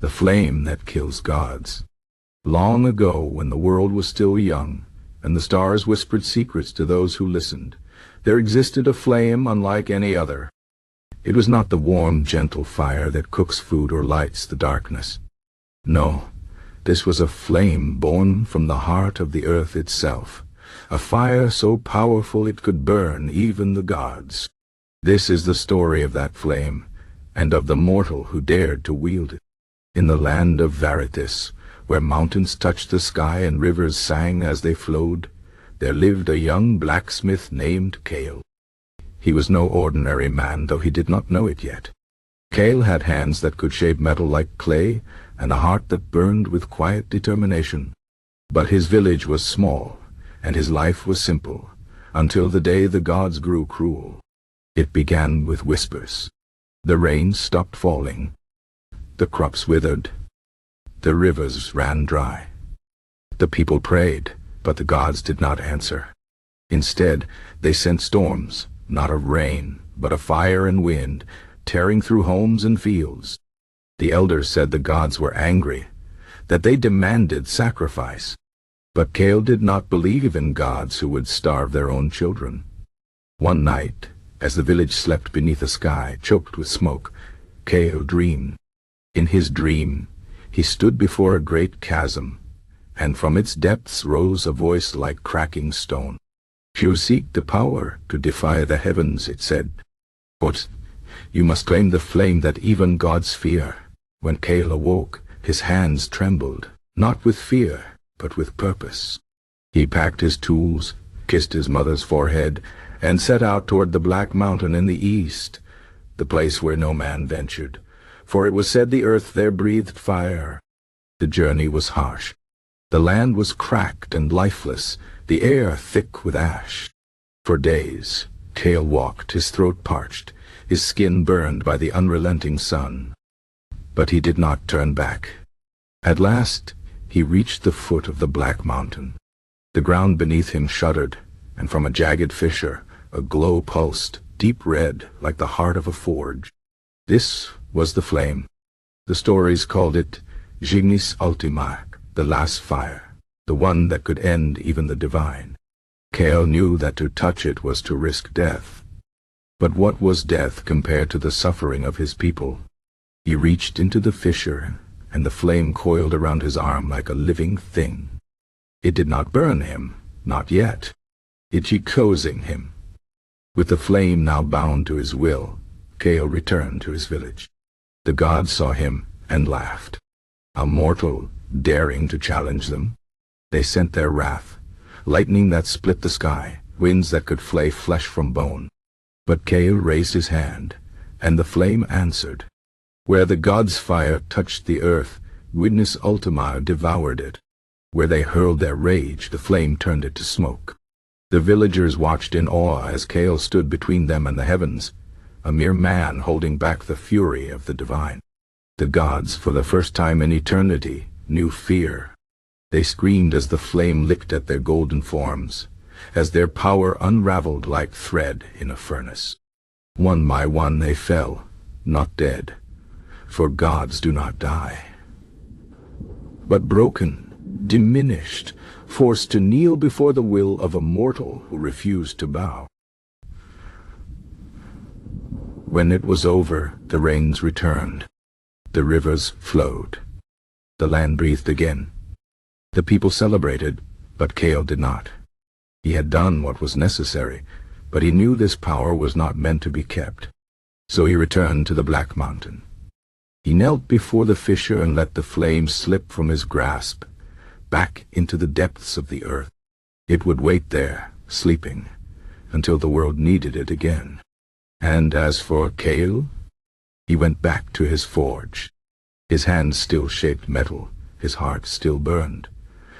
The flame that kills gods. Long ago, when the world was still young, and the stars whispered secrets to those who listened, there existed a flame unlike any other. It was not the warm, gentle fire that cooks food or lights the darkness. No, this was a flame born from the heart of the earth itself, a fire so powerful it could burn even the gods. This is the story of that flame, and of the mortal who dared to wield it. In the land of Veritas, where mountains touched the sky and rivers sang as they flowed, there lived a young blacksmith named Kael. He was no ordinary man, though he did not know it yet. Kael had hands that could shape metal like clay, and a heart that burned with quiet determination. But his village was small, and his life was simple, until the day the gods grew cruel. It began with whispers. The rain stopped falling. The crops withered. The rivers ran dry. The people prayed, but the gods did not answer. Instead, they sent storms, not of rain, but of fire and wind, tearing through homes and fields. The elders said the gods were angry, that they demanded sacrifice. But Kael did not believe in gods who would starve their own children. One night, as the village slept beneath a sky choked with smoke, Kael dreamed. In his dream, he stood before a great chasm, and from its depths rose a voice like cracking stone. "You seek the power to defy the heavens," it said. "But you must claim the flame that even gods fear." When Kael awoke, his hands trembled, not with fear, but with purpose. He packed his tools, kissed his mother's forehead, and set out toward the Black Mountain in the east, the place where no man ventured, for it was said the earth there breathed fire. The journey was harsh. The land was cracked and lifeless, the air thick with ash. For days, Kael walked, his throat parched, his skin burned by the unrelenting sun. But he did not turn back. At last, he reached the foot of the Black Mountain. The ground beneath him shuddered, and from a jagged fissure, a glow pulsed, deep red, like the heart of a forge. This was the flame. The stories called it Ignis Ultima, the last fire, the one that could end even the divine. Kael knew that to touch it was to risk death. But what was death compared to the suffering of his people? He reached into the fissure, and the flame coiled around his arm like a living thing. It did not burn him, not yet. It chikosing him. With the flame now bound to his will, Kael returned to his village. The gods saw him and laughed. A mortal daring to challenge them? They sent their wrath, lightning that split the sky, winds that could flay flesh from bone. But Kael raised his hand, and the flame answered. Where the gods' fire touched the earth, Ignis Ultima devoured it. Where they hurled their rage, the flame turned it to smoke. The villagers watched in awe as Kael stood between them and the heavens, a mere man holding back the fury of the divine. The gods, for the first time in eternity, knew fear. They screamed as the flame licked at their golden forms, as their power unraveled like thread in a furnace. One by one they fell, not dead, for gods do not die, but broken, diminished, forced to kneel before the will of a mortal who refused to bow. When it was over, the rains returned. The rivers flowed. The land breathed again. The people celebrated, but Kael did not. He had done what was necessary, but he knew this power was not meant to be kept. So he returned to the Black Mountain. He knelt before the fissure and let the flame slip from his grasp, back into the depths of the earth. It would wait there, sleeping, until the world needed it again. And as for Kael, he went back to his forge. His hands still shaped metal, his heart still burned.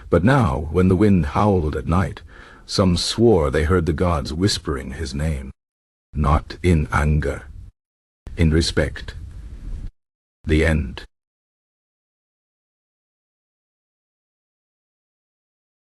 But now, when the wind howled at night, some swore they heard the gods whispering his name. Not in anger, in respect. The end.